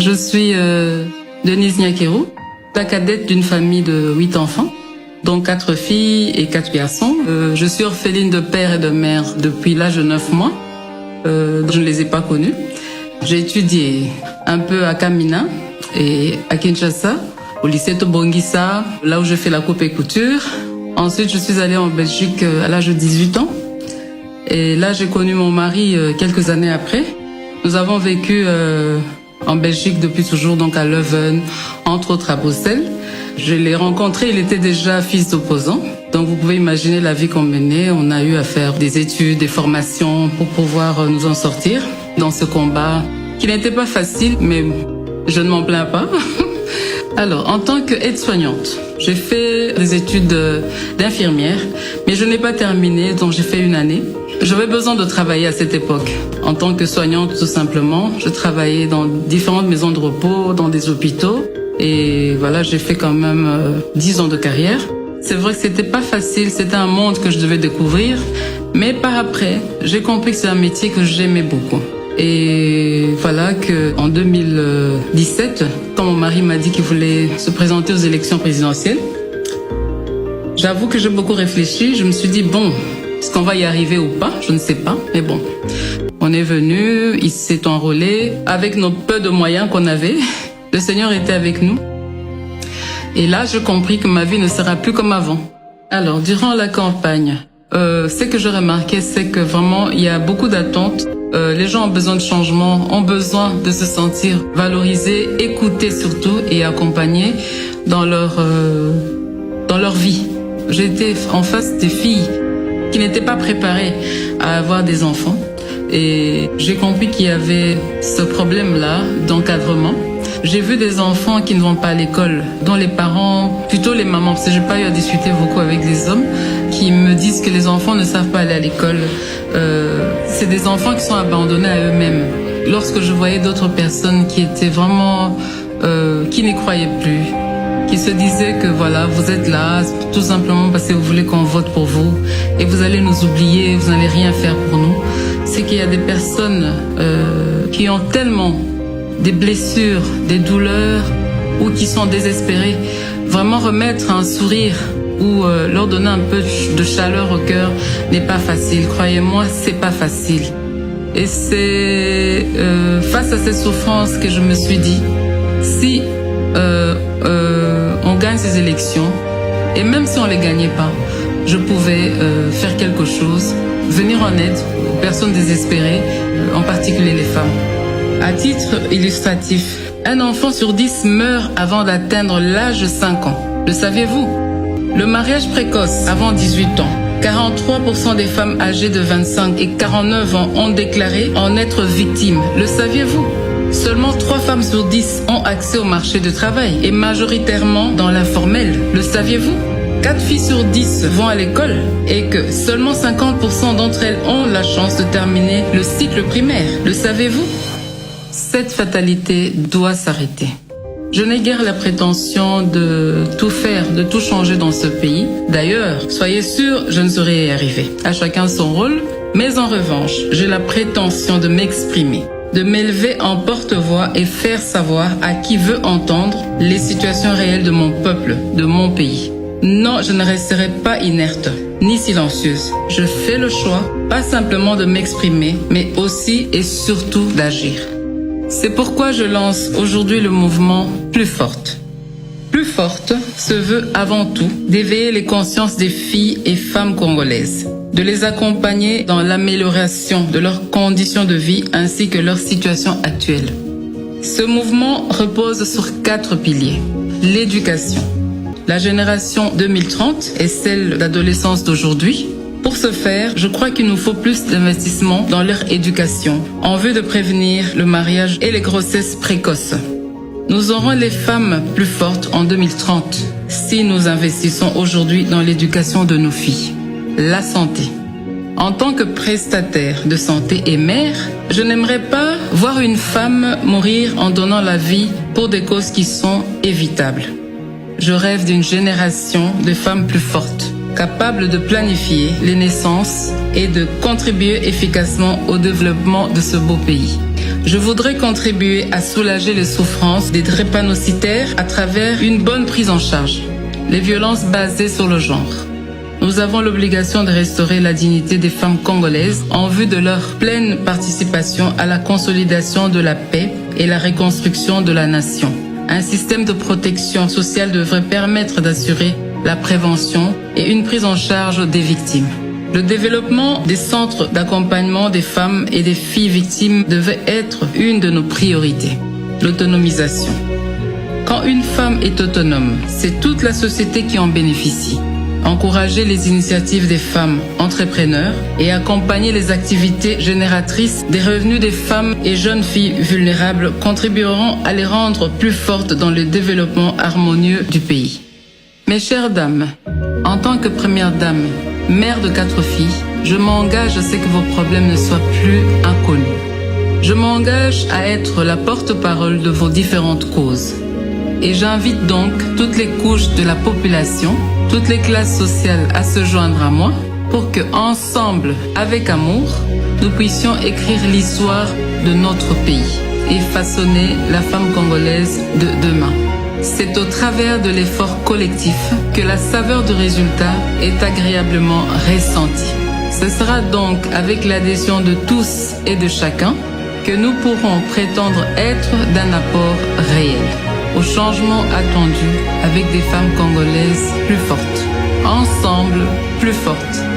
Je suis Denise Nyakeru, la cadette d'une famille de 8 enfants, dont 4 filles et 4 garçons. Je suis orpheline de père et de mère depuis l'âge de 9 mois. Je ne les ai pas connus. J'ai étudié un peu à Kamina et à Kinshasa, au lycée Tobongisa, là où je fais la coupe et couture. Ensuite, je suis allée en Belgique à l'âge de 18 ans. Et là, j'ai connu mon mari quelques années après. Nous avons vécu en Belgique depuis toujours, donc à Leuven, entre autres à Bruxelles. Je l'ai rencontré, il était déjà fils d'opposant. Donc vous pouvez imaginer la vie qu'on menait. On a eu à faire des études, des formations pour pouvoir nous en sortir dans ce combat qui n'était pas facile, mais je ne m'en plains pas. Alors, en tant qu'aide-soignante, j'ai fait des études d'infirmière, mais je n'ai pas terminé, donc j'ai fait une année. J'avais besoin de travailler à cette époque. En tant que soignante, tout simplement, je travaillais dans différentes maisons de repos, dans des hôpitaux. Et voilà, j'ai fait quand même 10 ans de carrière. C'est vrai que c'était pas facile, c'était un monde que je devais découvrir. Mais par après, j'ai compris que c'est un métier que j'aimais beaucoup. Et voilà que en 2017, quand mon mari m'a dit qu'il voulait se présenter aux élections présidentielles, j'avoue que j'ai beaucoup réfléchi. Je me suis dit, bon, est-ce qu'on va y arriver ou pas? Je ne sais pas, mais bon. On est venu, il s'est enrôlé avec nos peu de moyens qu'on avait. Le Seigneur était avec nous. Et là, j'ai compris que ma vie ne sera plus comme avant. Alors, durant la campagne, ce que j'ai remarqué, c'est que vraiment, il y a beaucoup d'attentes. Les gens ont besoin de changement, ont besoin de se sentir valorisés, écoutés surtout et accompagnés dans leur vie. J'étais en face des filles qui n'étaient pas préparées à avoir des enfants. Et j'ai compris qu'il y avait ce problème-là d'encadrement. J'ai vu des enfants qui ne vont pas à l'école, dont les parents, plutôt les mamans, parce que j'ai pas eu à discuter beaucoup avec des hommes, qui me disent que les enfants ne savent pas aller à l'école. C'est des enfants qui sont abandonnés à eux-mêmes. Lorsque je voyais d'autres personnes qui étaient vraiment, qui n'y croyaient plus, qui se disaient que voilà, vous êtes là tout simplement parce que vous voulez qu'on vote pour vous et vous allez nous oublier, vous n'allez rien faire pour nous. C'est qu'il y a des personnes qui ont tellement des blessures, des douleurs ou qui sont désespérées. Vraiment remettre un sourire ou leur donner un peu de chaleur au cœur n'est pas facile. Croyez-moi, c'est pas facile. Et c'est face à cette souffrance que je me suis dit, si on gagne ces élections, et même si on les gagnait pas, je pouvais faire quelque chose, venir en aide aux personnes désespérées, en particulier les femmes. À titre illustratif, un enfant sur 10 meurt avant d'atteindre l'âge de 5 ans. Le saviez-vous? Le mariage précoce avant 18 ans. 43% des femmes âgées de 25 et 49 ans ont déclaré en être victimes. Le saviez-vous? Seulement 3 femmes sur 10 ont accès au marché du travail et majoritairement dans l'informel. Le saviez-vous? 4 filles sur 10 vont à l'école et que seulement 50% d'entre elles ont la chance de terminer le cycle primaire. Le savez-vous? Cette fatalité doit s'arrêter. Je n'ai guère la prétention de tout faire, de tout changer dans ce pays. D'ailleurs, soyez sûrs, je ne saurais y arriver. À chacun son rôle, mais en revanche, j'ai la prétention de m'exprimer, de m'élever en porte-voix et faire savoir à qui veut entendre les situations réelles de mon peuple, de mon pays. Non, je ne resterai pas inerte, ni silencieuse. Je fais le choix, pas simplement de m'exprimer, mais aussi et surtout d'agir. C'est pourquoi je lance aujourd'hui le mouvement Plus Forte. Plus Forte se veut avant tout d'éveiller les consciences des filles et femmes congolaises, de les accompagner dans l'amélioration de leurs conditions de vie ainsi que leur situation actuelle. Ce mouvement repose sur 4 piliers. L'éducation. La génération 2030 est celle d'adolescence d'aujourd'hui. Pour ce faire, je crois qu'il nous faut plus d'investissement dans leur éducation, en vue de prévenir le mariage et les grossesses précoces. Nous aurons les femmes plus fortes en 2030 si nous investissons aujourd'hui dans l'éducation de nos filles. La santé. En tant que prestataire de santé et mère, je n'aimerais pas voir une femme mourir en donnant la vie pour des causes qui sont évitables. Je rêve d'une génération de femmes plus fortes, capables de planifier les naissances et de contribuer efficacement au développement de ce beau pays. Je voudrais contribuer à soulager les souffrances des drépanocytaires à travers une bonne prise en charge. Les violences basées sur le genre. Nous avons l'obligation de restaurer la dignité des femmes congolaises en vue de leur pleine participation à la consolidation de la paix et la reconstruction de la nation. Un système de protection sociale devrait permettre d'assurer la prévention et une prise en charge des victimes. Le développement des centres d'accompagnement des femmes et des filles victimes devait être une de nos priorités. L'autonomisation. Quand une femme est autonome, c'est toute la société qui en bénéficie. Encourager les initiatives des femmes entrepreneurs et accompagner les activités génératrices des revenus des femmes et jeunes filles vulnérables contribueront à les rendre plus fortes dans le développement harmonieux du pays. Mes chères dames, en tant que première dame, mère de 4 filles, je m'engage à ce que vos problèmes ne soient plus inconnus. Je m'engage à être la porte-parole de vos différentes causes. Et j'invite donc toutes les couches de la population, toutes les classes sociales à se joindre à moi pour que, ensemble, avec amour, nous puissions écrire l'histoire de notre pays et façonner la femme congolaise de demain. C'est au travers de l'effort collectif que la saveur du résultat est agréablement ressentie. Ce sera donc avec l'adhésion de tous et de chacun que nous pourrons prétendre être d'un apport réel au changement attendu avec des femmes congolaises plus fortes. Ensemble, plus fortes.